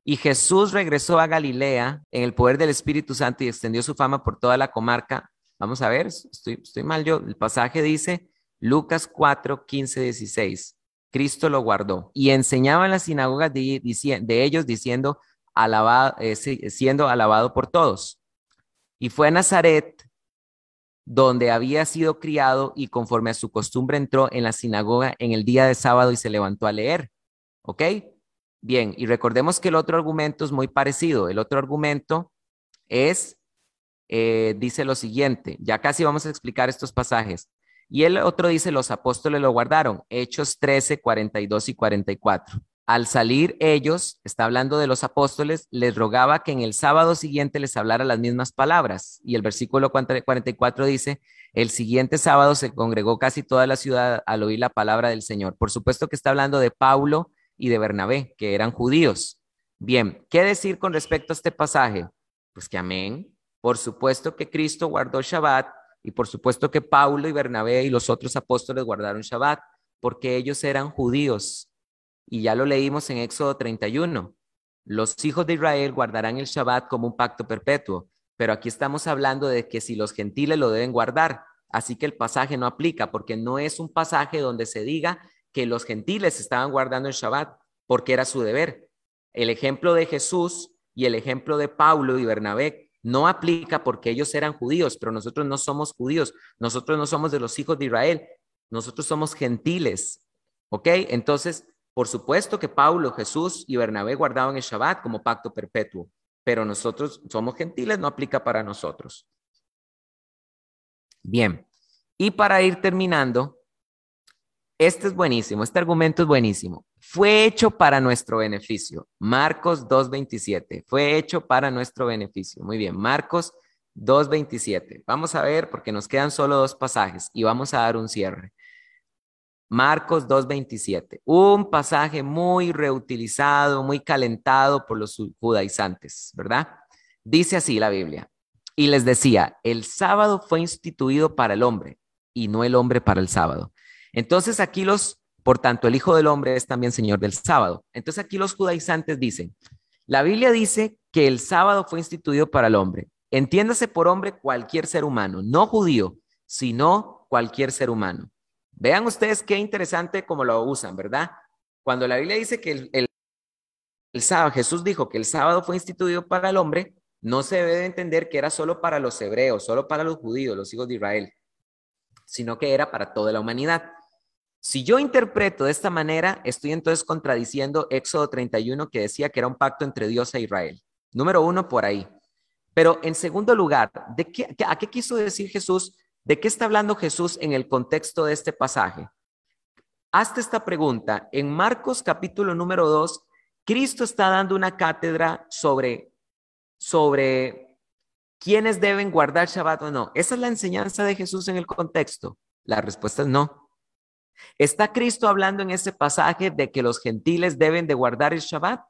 Y Jesús regresó a Galilea en el poder del Espíritu Santo y extendió su fama por toda la comarca. Vamos a ver, estoy mal yo. El pasaje dice Lucas 4, 15, 16. Cristo lo guardó y enseñaba en las sinagogas de ellos diciendo, siendo alabado por todos. Y fue a Nazaret, donde había sido criado, y conforme a su costumbre entró en la sinagoga en el día de sábado y se levantó a leer. ¿Ok? Bien, y recordemos que el otro argumento es muy parecido. El otro argumento dice lo siguiente, ya casi vamos a explicar estos pasajes. Y el otro dice, los apóstoles lo guardaron, Hechos 13, 42 y 44. Al salir ellos, está hablando de los apóstoles, les rogaba que en el sábado siguiente les hablara las mismas palabras. Y el versículo 44 dice, el siguiente sábado se congregó casi toda la ciudad al oír la palabra del Señor. Por supuesto que está hablando de Pablo y de Bernabé, que eran judíos. Bien, ¿qué decir con respecto a este pasaje? Pues que amén. Por supuesto que Cristo guardó Shabbat y por supuesto que Pablo y Bernabé y los otros apóstoles guardaron Shabbat porque ellos eran judíos. Y ya lo leímos en Éxodo 31. Los hijos de Israel guardarán el Shabbat como un pacto perpetuo, pero aquí estamos hablando de que si los gentiles lo deben guardar, así que el pasaje no aplica porque no es un pasaje donde se diga que los gentiles estaban guardando el Shabbat porque era su deber. El ejemplo de Jesús y el ejemplo de Pablo y Bernabé no aplica porque ellos eran judíos, pero nosotros no somos judíos, nosotros no somos de los hijos de Israel, nosotros somos gentiles, ¿ok? Entonces, por supuesto que Pablo, Jesús y Bernabé guardaban el Shabbat como pacto perpetuo, pero nosotros somos gentiles, no aplica para nosotros. Bien, y para ir terminando, este es buenísimo, este argumento es buenísimo. Fue hecho para nuestro beneficio. Marcos 2:27. Fue hecho para nuestro beneficio. Muy bien, Marcos 2:27. Vamos a ver porque nos quedan solo dos pasajes y vamos a dar un cierre. Marcos 2:27. Un pasaje muy reutilizado, muy calentado por los judaizantes, ¿verdad? Dice así la Biblia. Y les decía, el sábado fue instituido para el hombre y no el hombre para el sábado. Entonces aquí por tanto, el Hijo del Hombre es también Señor del sábado. Entonces aquí los judaizantes dicen, la Biblia dice que el sábado fue instituido para el hombre. Entiéndase por hombre cualquier ser humano, no judío, sino cualquier ser humano. Vean ustedes qué interesante cómo lo usan, ¿verdad? Cuando la Biblia dice que el sábado, Jesús dijo que el sábado fue instituido para el hombre, no se debe entender que era solo para los hebreos, solo para los judíos, los hijos de Israel, sino que era para toda la humanidad. Si yo interpreto de esta manera, estoy entonces contradiciendo Éxodo 31 que decía que era un pacto entre Dios e Israel. Número uno, por ahí. Pero en segundo lugar, ¿a qué quiso decir Jesús? ¿De qué está hablando Jesús en el contexto de este pasaje? Hazte esta pregunta. En Marcos capítulo número 2, Cristo está dando una cátedra sobre quiénes deben guardar Shabbat o no. ¿Esa es la enseñanza de Jesús en el contexto? La respuesta es no. ¿Está Cristo hablando en ese pasaje de que los gentiles deben de guardar el Shabbat?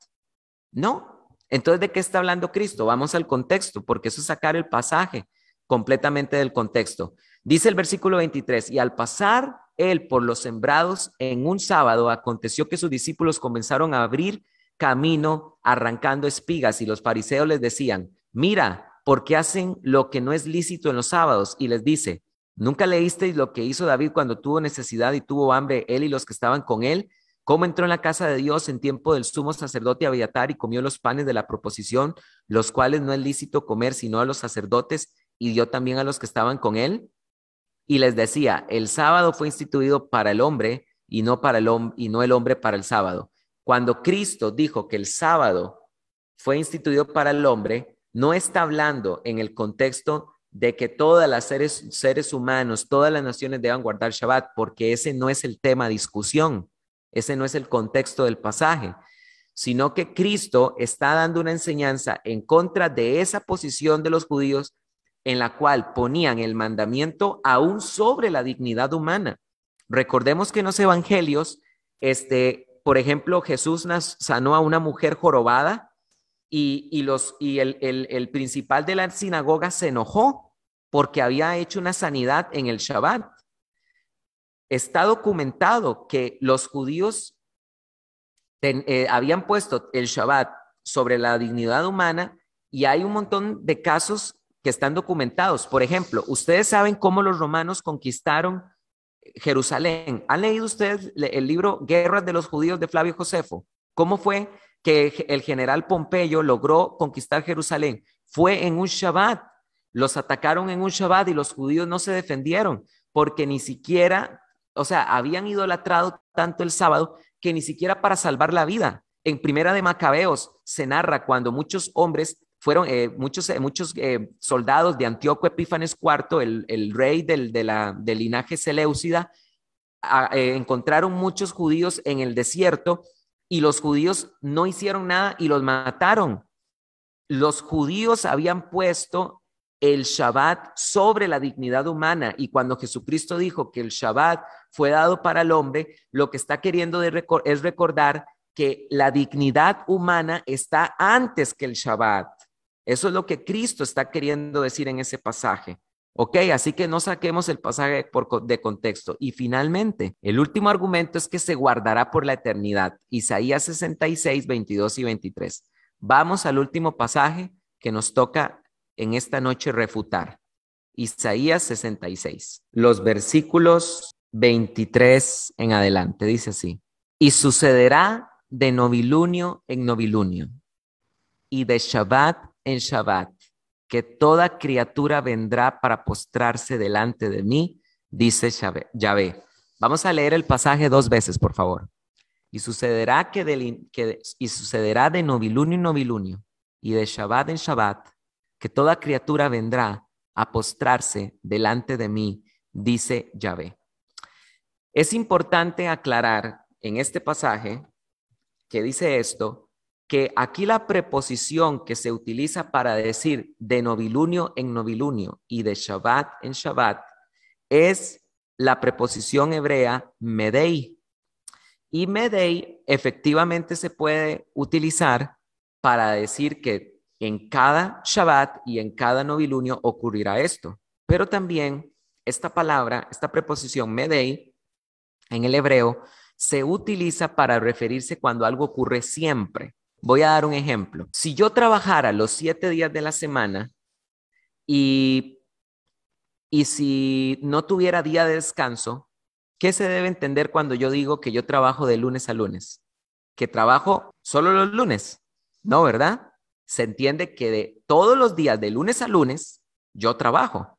No. Entonces, ¿de qué está hablando Cristo? Vamos al contexto, porque eso es sacar el pasaje completamente del contexto. Dice el versículo 23, y al pasar él por los sembrados en un sábado, aconteció que sus discípulos comenzaron a abrir camino arrancando espigas y los fariseos les decían, mira, ¿por qué hacen lo que no es lícito en los sábados? Y les dice, ¿nunca leísteis lo que hizo David cuando tuvo necesidad y tuvo hambre, él y los que estaban con él? ¿Cómo entró en la casa de Dios en tiempo del sumo sacerdote Abiatar y comió los panes de la proposición, los cuales no es lícito comer sino a los sacerdotes, y dio también a los que estaban con él? Y les decía, el sábado fue instituido para el hombre y no el hombre para el sábado. Cuando Cristo dijo que el sábado fue instituido para el hombre, no está hablando en el contexto de que todas las seres humanos, todas las naciones deban guardar Shabbat, porque ese no es el tema de discusión, ese no es el contexto del pasaje, sino que Cristo está dando una enseñanza en contra de esa posición de los judíos en la cual ponían el mandamiento aún sobre la dignidad humana. Recordemos que en los evangelios, por ejemplo, Jesús sanó a una mujer jorobada y el principal de la sinagoga se enojó porque había hecho una sanidad en el Shabbat. Está documentado que los judíos habían puesto el Shabbat sobre la dignidad humana y hay un montón de casos que están documentados. Por ejemplo, ustedes saben cómo los romanos conquistaron Jerusalén. ¿Han leído ustedes el libro Guerras de los Judíos de Flavio Josefo? ¿Cómo fue que el general Pompeyo logró conquistar Jerusalén? Fue en un Shabbat. Los atacaron en un Shabbat y los judíos no se defendieron porque ni siquiera, o sea, habían idolatrado tanto el sábado que ni siquiera para salvar la vida. En Primera de Macabeos se narra cuando muchos hombres fueron, muchos soldados de Antíoco Epífanes IV, el rey del linaje Seleucida, encontraron muchos judíos en el desierto y los judíos no hicieron nada y los mataron. Los judíos habían puesto el Shabbat sobre la dignidad humana y cuando Jesucristo dijo que el Shabbat fue dado para el hombre, lo que está queriendo es recordar que la dignidad humana está antes que el Shabbat. Eso es lo que Cristo está queriendo decir en ese pasaje. Ok, así que no saquemos el pasaje de contexto. Y finalmente, el último argumento es que se guardará por la eternidad. Isaías 66, 22 y 23. Vamos al último pasaje que nos toca en esta noche refutar. Isaías 66, los versículos 23 en adelante, dice así. Y sucederá de novilunio en novilunio y de Shabbat en Shabbat, que toda criatura vendrá para postrarse delante de mí, dice Yahvé. Vamos a leer el pasaje 2 veces, por favor. Y sucederá sucederá de novilunio en novilunio y de Shabbat en Shabbat, que toda criatura vendrá a postrarse delante de mí, dice Yahvé. Es importante aclarar en este pasaje que dice esto, que aquí la preposición que se utiliza para decir de novilunio en novilunio y de Shabbat en Shabbat es la preposición hebrea medei. Y medei efectivamente se puede utilizar para decir que en cada Shabbat y en cada novilunio ocurrirá esto. Pero también esta palabra, esta preposición medei en el hebreo se utiliza para referirse cuando algo ocurre siempre. Voy a dar un ejemplo. Si yo trabajara los 7 días de la semana y si no tuviera día de descanso, ¿qué se debe entender cuando yo digo que yo trabajo de lunes a lunes? ¿Que trabajo solo los lunes? No, ¿verdad? Se entiende que de todos los días, de lunes a lunes, yo trabajo.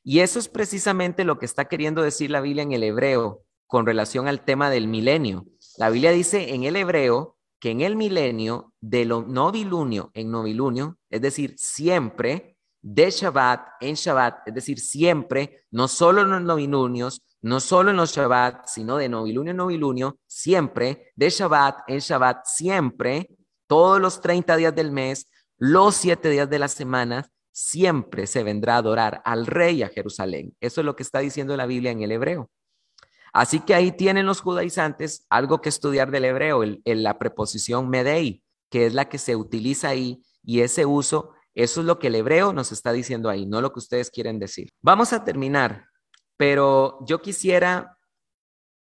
Y eso es precisamente lo que está queriendo decir la Biblia en el hebreo con relación al tema del milenio. La Biblia dice en el hebreo que en el milenio, de lo novilunio en novilunio, es decir, siempre, de Shabbat en Shabbat, es decir, siempre, no solo en los novilunios, no solo en los Shabbat, sino de novilunio en novilunio, siempre, de Shabbat en Shabbat, siempre, todos los 30 días del mes, los 7 días de la semana, siempre se vendrá a adorar al rey a Jerusalén. Eso es lo que está diciendo la Biblia en el hebreo. Así que ahí tienen los judaizantes algo que estudiar del hebreo, la preposición medei, que es la que se utiliza ahí, y ese uso, eso es lo que el hebreo nos está diciendo ahí, no lo que ustedes quieren decir. Vamos a terminar, pero yo quisiera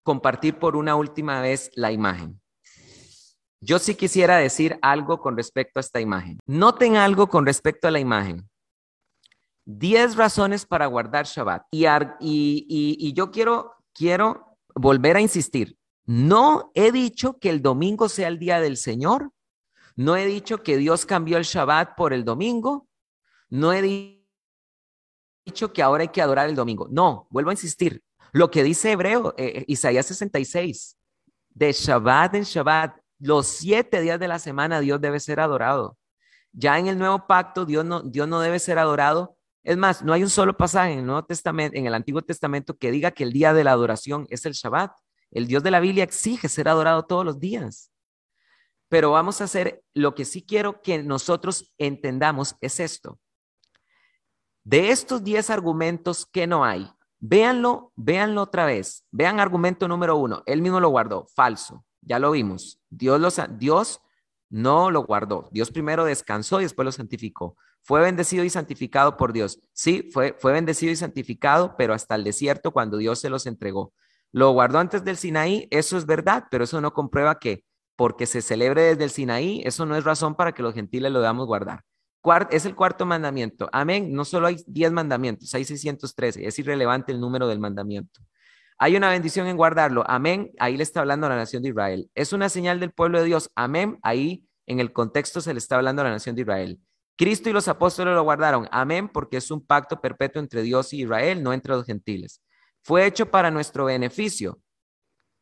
compartir por una última vez la imagen. Yo sí quisiera decir algo con respecto a esta imagen. Noten algo con respecto a la imagen. 10 razones para guardar Shabbat. Y yo quiero volver a insistir. No he dicho que el domingo sea el día del Señor. No he dicho que Dios cambió el Shabbat por el domingo. No he dicho que ahora hay que adorar el domingo. No, vuelvo a insistir. Lo que dice Hebreo, Isaías 66, de Shabbat en Shabbat, los 7 días de la semana Dios debe ser adorado. Ya en el nuevo pacto Dios no debe ser adorado. Es más, no hay un solo pasaje en el Nuevo Testamento, en el Antiguo Testamento que diga que el día de la adoración es el Shabbat. El Dios de la Biblia exige ser adorado todos los días. Pero vamos a hacer, lo que sí quiero que nosotros entendamos es esto. De estos 10 argumentos que no hay, véanlo otra vez. Vean argumento número 1. Él mismo lo guardó. Falso. Ya lo vimos. Dios no lo guardó. Dios primero descansó y después lo santificó. Fue bendecido y santificado por Dios. Sí, fue bendecido y santificado, pero hasta el desierto cuando Dios se los entregó. Lo guardó antes del Sinaí, eso es verdad, pero eso no comprueba que porque se celebre desde el Sinaí, eso no es razón para que los gentiles lo debamos guardar. Es el cuarto mandamiento. Amén. No solo hay 10 mandamientos, hay 613. Es irrelevante el número del mandamiento. Hay una bendición en guardarlo. Amén. Ahí le está hablando a la nación de Israel. Es una señal del pueblo de Dios. Amén. Ahí en el contexto se le está hablando a la nación de Israel. Cristo y los apóstoles lo guardaron. Amén, porque es un pacto perpetuo entre Dios y Israel, no entre los gentiles. Fue hecho para nuestro beneficio.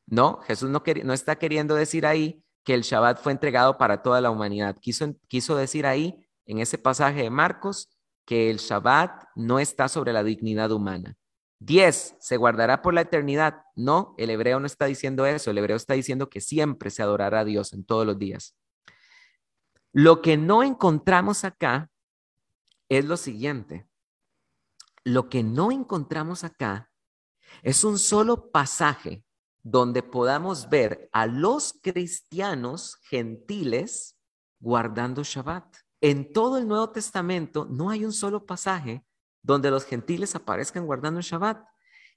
No, Jesús no está queriendo decir ahí que el Shabbat fue entregado para toda la humanidad. Quiso decir ahí en ese pasaje de Marcos que el Shabbat no está sobre la dignidad humana. 10, se guardará por la eternidad. No, el hebreo no está diciendo eso. El hebreo está diciendo que siempre se adorará a Dios en todos los días. Lo que no encontramos acá es lo siguiente. Lo que no encontramos acá es un solo pasaje donde podamos ver a los cristianos gentiles guardando Shabbat. En todo el Nuevo Testamento no hay un solo pasaje donde los gentiles aparezcan guardando el Shabbat.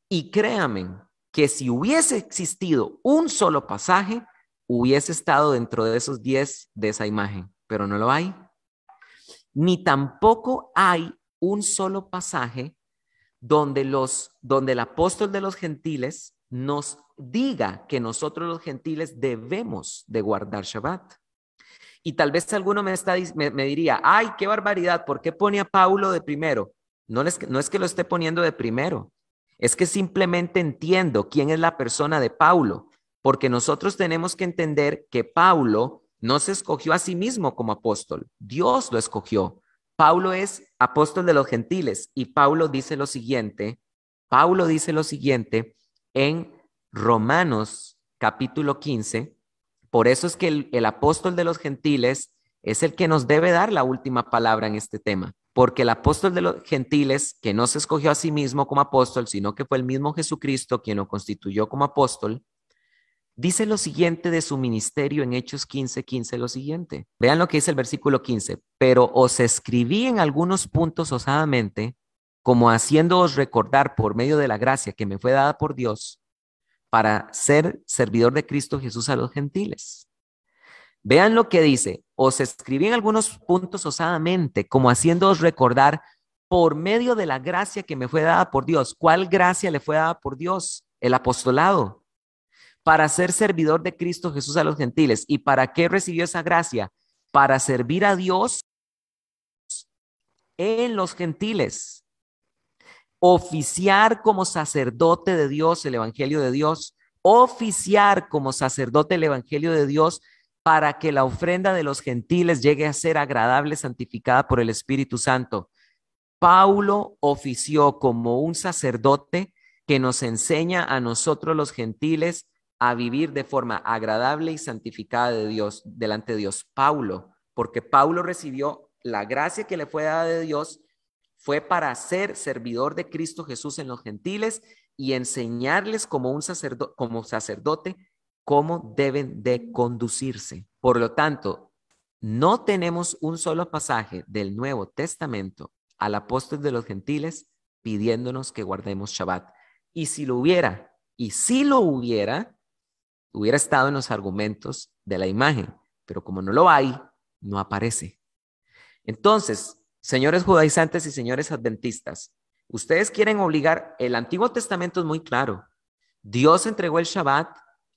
Y créanme que si hubiese existido un solo pasaje, hubiese estado dentro de esos 10 de esa imagen, pero no lo hay. Ni tampoco hay un solo pasaje donde el apóstol de los gentiles nos diga que nosotros los gentiles debemos de guardar Shabbat. Y tal vez alguno me diría, ay, qué barbaridad, ¿por qué pone a Paulo de primero? No es que lo esté poniendo de primero, es que simplemente entiendo quién es la persona de Paulo, porque nosotros tenemos que entender que Paulo no se escogió a sí mismo como apóstol, Dios lo escogió. Paulo es apóstol de los gentiles y Paulo dice lo siguiente en Romanos capítulo 15. Por eso es que el apóstol de los gentiles es el que nos debe dar la última palabra en este tema, porque el apóstol de los gentiles, que no se escogió a sí mismo como apóstol, sino que fue el mismo Jesucristo quien lo constituyó como apóstol, dice lo siguiente de su ministerio en Hechos 15:15, lo siguiente. Vean lo que dice el versículo 15. Pero os escribí en algunos puntos osadamente, como haciéndoos recordar por medio de la gracia que me fue dada por Dios, para ser servidor de Cristo Jesús a los gentiles. Vean lo que dice, os escribí en algunos puntos osadamente, como haciéndoos recordar por medio de la gracia que me fue dada por Dios. ¿Cuál gracia le fue dada por Dios? El apostolado, para ser servidor de Cristo Jesús a los gentiles. ¿Y para qué recibió esa gracia? Para servir a Dios en los gentiles. Oficiar como sacerdote de Dios el evangelio de Dios, oficiar como sacerdote el evangelio de Dios para que la ofrenda de los gentiles llegue a ser agradable, santificada por el Espíritu Santo. Paulo ofició como un sacerdote que nos enseña a nosotros los gentiles a vivir de forma agradable y santificada de Dios, delante de Dios. Paulo, porque Paulo recibió la gracia que le fue dada de Dios, fue para ser servidor de Cristo Jesús en los gentiles y enseñarles como sacerdote cómo deben de conducirse. Por lo tanto, no tenemos un solo pasaje del Nuevo Testamento al apóstol de los gentiles pidiéndonos que guardemos Shabbat. Y si lo hubiera, hubiera estado en los argumentos de la imagen. pero como no lo hay, no aparece. Entonces, señores judaizantes y señores adventistas, ustedes quieren obligar, el Antiguo Testamento es muy claro. Dios entregó el Shabbat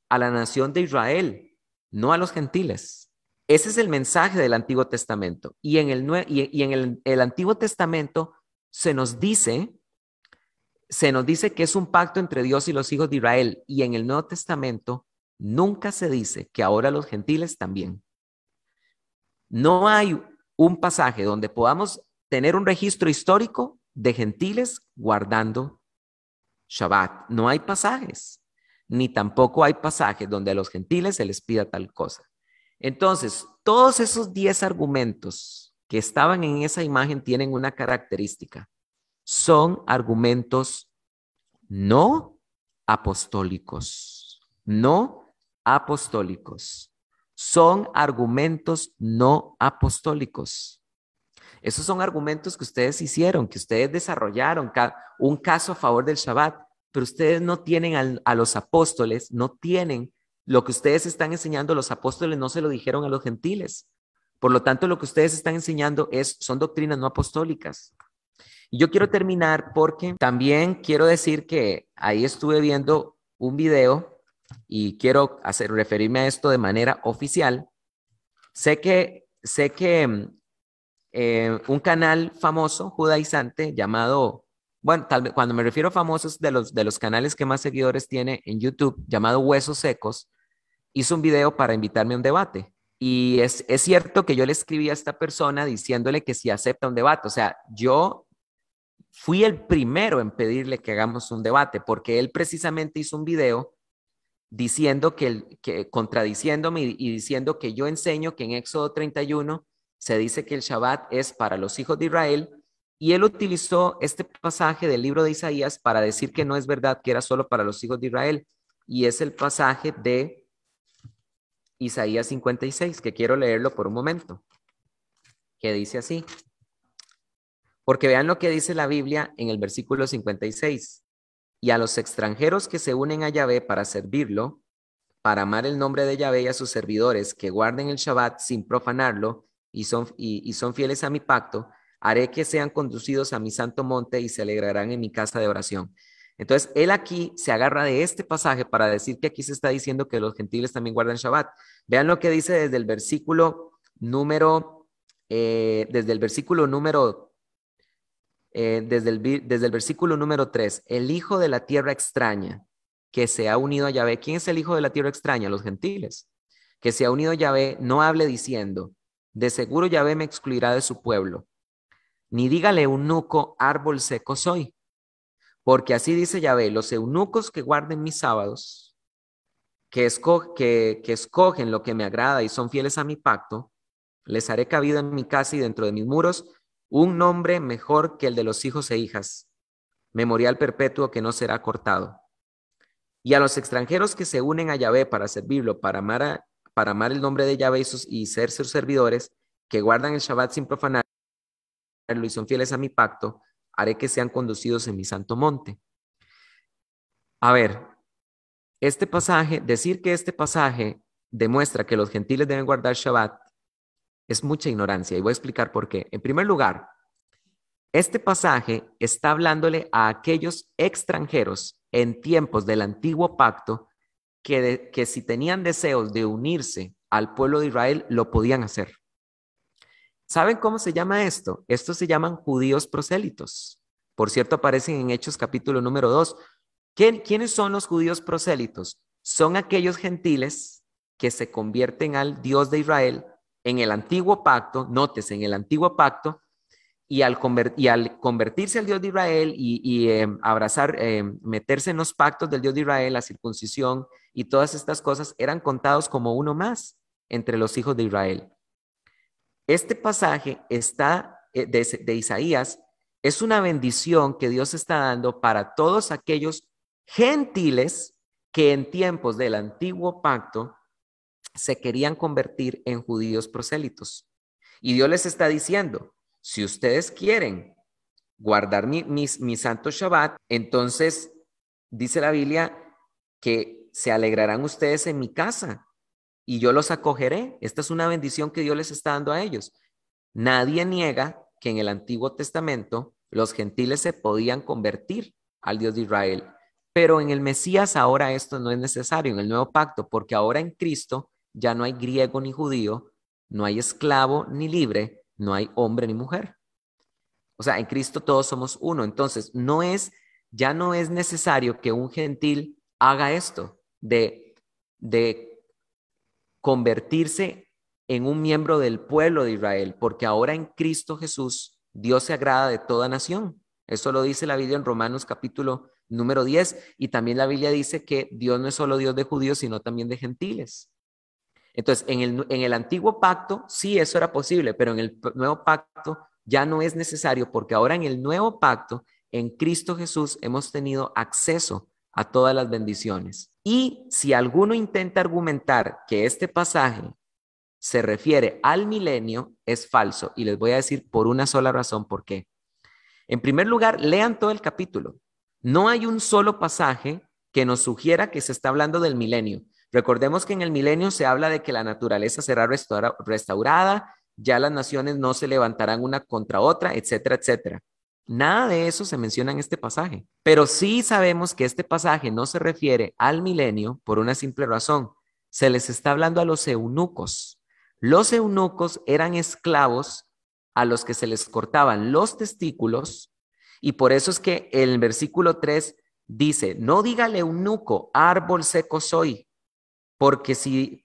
a la nación de Israel, no a los gentiles. Ese es el mensaje del Antiguo Testamento. Y en el Antiguo Testamento se nos dice que es un pacto entre Dios y los hijos de Israel. Y en el Nuevo Testamento nunca se dice que ahora los gentiles también. No hay un pasaje donde podamos tener un registro histórico de gentiles guardando Shabbat. No hay pasajes, ni tampoco hay pasajes donde a los gentiles se les pida tal cosa. Entonces, todos esos 10 argumentos que estaban en esa imagen tienen una característica. Son argumentos no apostólicos. No apostólicos. Son argumentos no apostólicos. Esos son argumentos que ustedes hicieron, que ustedes desarrollaron, un caso a favor del Shabbat, pero ustedes no tienen a los apóstoles, no tienen lo que ustedes están enseñando, los apóstoles no se lo dijeron a los gentiles. Por lo tanto, lo que ustedes están enseñando son doctrinas no apostólicas. Y yo quiero terminar porque también quiero decir que ahí estuve viendo un video y quiero referirme a esto de manera oficial. Sé que un canal famoso judaizante llamado, bueno, tal vez cuando me refiero a famosos de los canales que más seguidores tiene en YouTube, llamado Huesos Secos, hizo un video para invitarme a un debate. Y es cierto que yo le escribí a esta persona diciéndole que si acepta un debate. O sea, yo fui el primero en pedirle que hagamos un debate porque él precisamente hizo un video diciendo contradiciéndome y diciendo que yo enseño que en Éxodo 31 se dice que el Shabbat es para los hijos de Israel y él utilizó este pasaje del libro de Isaías para decir que no es verdad, que era solo para los hijos de Israel, y es el pasaje de Isaías 56, que quiero leerlo por un momento, que dice así. Porque vean lo que dice la Biblia en el versículo 56. Y a los extranjeros que se unen a Yahvé para servirlo, para amar el nombre de Yahvé y a sus servidores, que guarden el Shabbat sin profanarlo y son fieles a mi pacto, haré que sean conducidos a mi santo monte y se alegrarán en mi casa de oración. Entonces, él aquí se agarra de este pasaje para decir que aquí se está diciendo que los gentiles también guardan Shabbat. Vean lo que dice desde el versículo número, desde el versículo número desde el versículo número 3, el hijo de la tierra extraña que se ha unido a Yahvé. ¿Quién es el hijo de la tierra extraña? Los gentiles. Que se ha unido a Yahvé, no hable diciendo, de seguro Yahvé me excluirá de su pueblo. Ni dígale eunuco, árbol seco soy. Porque así dice Yahvé, los eunucos que guarden mis sábados, que escogen lo que me agrada y son fieles a mi pacto, les haré cabida en mi casa y dentro de mis muros un nombre mejor que el de los hijos e hijas, memorial perpetuo que no será cortado. Y a los extranjeros que se unen a Yahvé para servirlo, para amar el nombre de Yahvé y ser sus servidores, que guardan el Shabbat sin profanarlo y son fieles a mi pacto, haré que sean conducidos en mi santo monte. A ver, decir que este pasaje demuestra que los gentiles deben guardar Shabbat es mucha ignorancia y voy a explicar por qué. En primer lugar, este pasaje está hablándole a aquellos extranjeros en tiempos del antiguo pacto que si tenían deseos de unirse al pueblo de Israel, lo podían hacer. ¿Saben cómo se llama esto? Estos se llaman judíos prosélitos. Por cierto, aparecen en Hechos capítulo número 2. ¿Quiénes son los judíos prosélitos? Son aquellos gentiles que se convierten al Dios de Israel en el antiguo pacto, nótese, en el antiguo pacto, y al convertirse al Dios de Israel y abrazar, meterse en los pactos del Dios de Israel, la circuncisión y todas estas cosas, eran contados como uno más entre los hijos de Israel. Este pasaje de Isaías es una bendición que Dios está dando para todos aquellos gentiles que en tiempos del antiguo pacto se querían convertir en judíos prosélitos. Y Dios les está diciendo, si ustedes quieren guardar mi santo Shabbat, entonces dice la Biblia que se alegrarán ustedes en mi casa y yo los acogeré. Esta es una bendición que Dios les está dando a ellos. Nadie niega que en el Antiguo Testamento los gentiles se podían convertir al Dios de Israel, pero en el Mesías ahora esto no es necesario, en el nuevo pacto, porque ahora en Cristo ya no hay griego ni judío, no hay esclavo ni libre, no hay hombre ni mujer. O sea, en Cristo todos somos uno. Entonces, ya no es necesario que un gentil haga esto de convertirse en un miembro del pueblo de Israel, porque ahora en Cristo Jesús Dios se agrada de toda nación. Eso lo dice la Biblia en Romanos capítulo número 10, y también la Biblia dice que Dios no es solo Dios de judíos, sino también de gentiles. Entonces, en el antiguo pacto sí eso era posible, pero en el nuevo pacto ya no es necesario, porque ahora en el nuevo pacto, en Cristo Jesús, hemos tenido acceso a todas las bendiciones. Y si alguno intenta argumentar que este pasaje se refiere al milenio, es falso. Y les voy a decir por una sola razón por qué. En primer lugar, lean todo el capítulo. No hay un solo pasaje que nos sugiera que se está hablando del milenio. Recordemos que en el milenio se habla de que la naturaleza será restaurada, ya las naciones no se levantarán una contra otra, etcétera, etcétera. Nada de eso se menciona en este pasaje, pero sí sabemos que este pasaje no se refiere al milenio por una simple razón. Se les está hablando a los eunucos. Los eunucos eran esclavos a los que se les cortaban los testículos, y por eso es que el versículo 3 dice, no diga al eunuco, árbol seco soy, porque así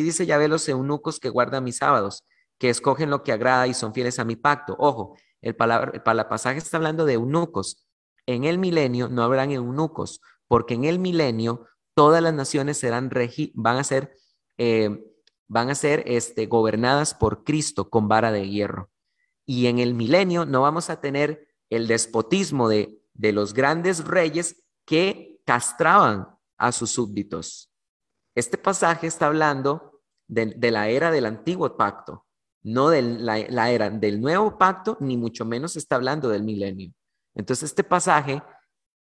dice Yahvé los eunucos que guardan mis sábados, que escogen lo que agrada y son fieles a mi pacto. Ojo, el pasaje está hablando de eunucos. En el milenio no habrán eunucos, porque en el milenio todas las naciones van a ser gobernadas por Cristo con vara de hierro. Y en el milenio no vamos a tener el despotismo de los grandes reyes que castraban a sus súbditos. Este pasaje está hablando de la era del antiguo pacto, no de la era del nuevo pacto, ni mucho menos está hablando del milenio. Entonces este pasaje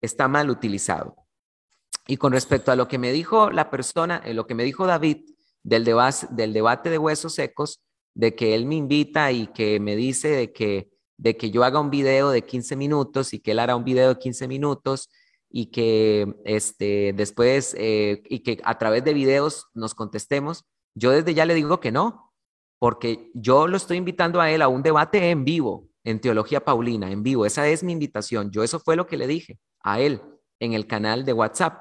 está mal utilizado. Y con respecto a lo que me dijo la persona, lo que me dijo David del debate de huesos secos, de que él me invita y que me dice de que yo haga un video de 15 minutos y que él hará un video de 15 minutos y que después y que a través de videos nos contestemos, yo desde ya le digo que no, porque yo lo estoy invitando a él a un debate en vivo, en Teología Paulina, en vivo. Esa es mi invitación. Yo eso fue lo que le dije a él en el canal de WhatsApp.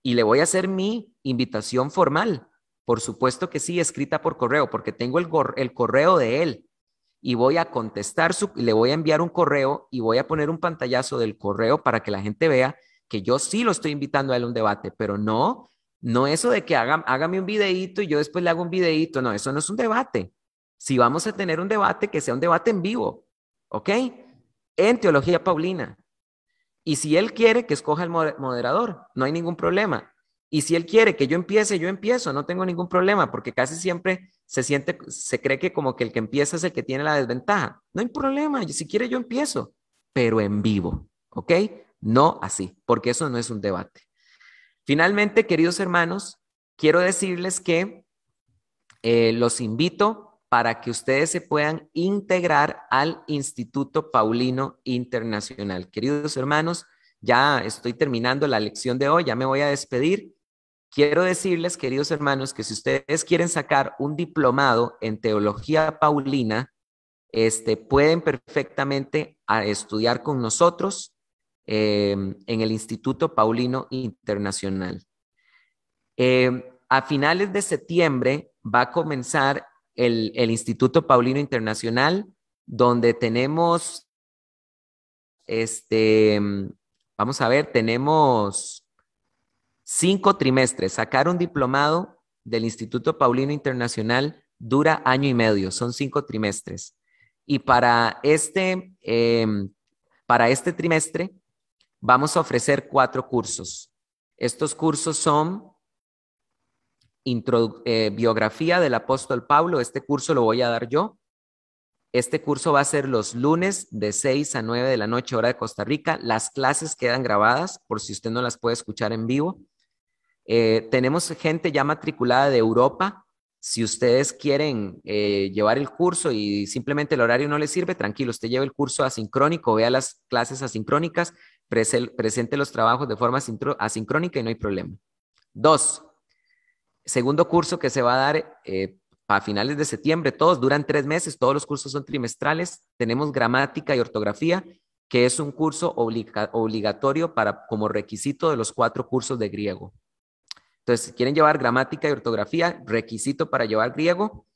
Y le voy a hacer mi invitación formal. Por supuesto que sí, escrita por correo, porque tengo el correo de él y voy a contestar, le voy a enviar un correo y voy a poner un pantallazo del correo para que la gente vea que yo sí lo estoy invitando a él a un debate, pero no eso de que hágame un videíto y yo después le hago un videíto. No, eso no es un debate. Si vamos a tener un debate, que sea un debate en vivo, ¿ok? En Teología Paulina. Y si él quiere, que escoja el moderador, no hay ningún problema. Y si él quiere que yo empiece, yo empiezo, no tengo ningún problema, porque casi siempre se cree que como que el que empieza es el que tiene la desventaja. No hay problema, si quiere yo empiezo, pero en vivo, ¿ok? No así, porque eso no es un debate. Finalmente, queridos hermanos, quiero decirles que los invito para que ustedes se puedan integrar al Instituto Paulino Internacional. Queridos hermanos, ya estoy terminando la lección de hoy, ya me voy a despedir. Quiero decirles, queridos hermanos, que si ustedes quieren sacar un diplomado en Teología Paulina, pueden perfectamente estudiar con nosotros en el Instituto Paulino Internacional. A finales de septiembre va a comenzar el Instituto Paulino Internacional, donde tenemos, vamos a ver, tenemos 5 trimestres. Sacar un diplomado del Instituto Paulino Internacional dura año y medio, son 5 trimestres. Y para este trimestre vamos a ofrecer 4 cursos. Estos cursos son biografía del apóstol Pablo. Este curso lo voy a dar yo. Este curso va a ser los lunes de 6 a 9 de la noche, hora de Costa Rica. Las clases quedan grabadas por si usted no las puede escuchar en vivo. Tenemos gente ya matriculada de Europa. Si ustedes quieren llevar el curso y simplemente el horario no les sirve, tranquilo, usted lleva el curso asincrónico, vea las clases asincrónicas, presente los trabajos de forma asincrónica y no hay problema. 2, segundo curso que se va a dar a finales de septiembre, todos duran 3 meses, todos los cursos son trimestrales. Tenemos gramática y ortografía, que es un curso obligatorio como requisito de los 4 cursos de griego. Entonces, si quieren llevar gramática y ortografía, requisito para llevar griego,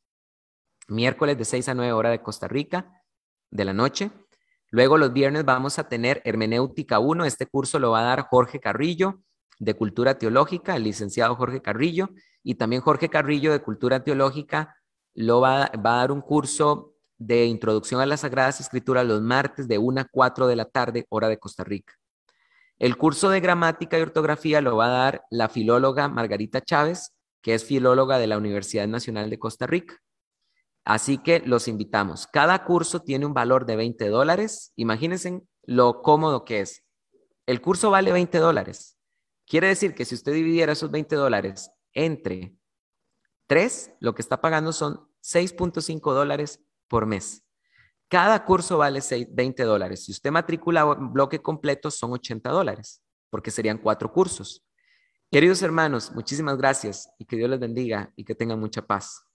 miércoles de 6 a 9 horas de Costa Rica, de la noche. Luego los viernes vamos a tener Hermenéutica 1. Este curso lo va a dar Jorge Carrillo, de Cultura Teológica, el licenciado Jorge Carrillo, y también Jorge Carrillo, de Cultura Teológica, va a dar un curso de Introducción a las Sagradas Escrituras los martes de 1 a 4 de la tarde, hora de Costa Rica. El curso de gramática y ortografía lo va a dar la filóloga Margarita Chávez, que es filóloga de la Universidad Nacional de Costa Rica. Así que los invitamos. Cada curso tiene un valor de $20. Imagínense lo cómodo que es. El curso vale $20. Quiere decir que si usted dividiera esos $20 entre 3, lo que está pagando son $6.5 por mes. Cada curso vale $20. Si usted matricula un bloque completo, son $80, porque serían 4 cursos. Queridos hermanos, muchísimas gracias y que Dios les bendiga y que tengan mucha paz.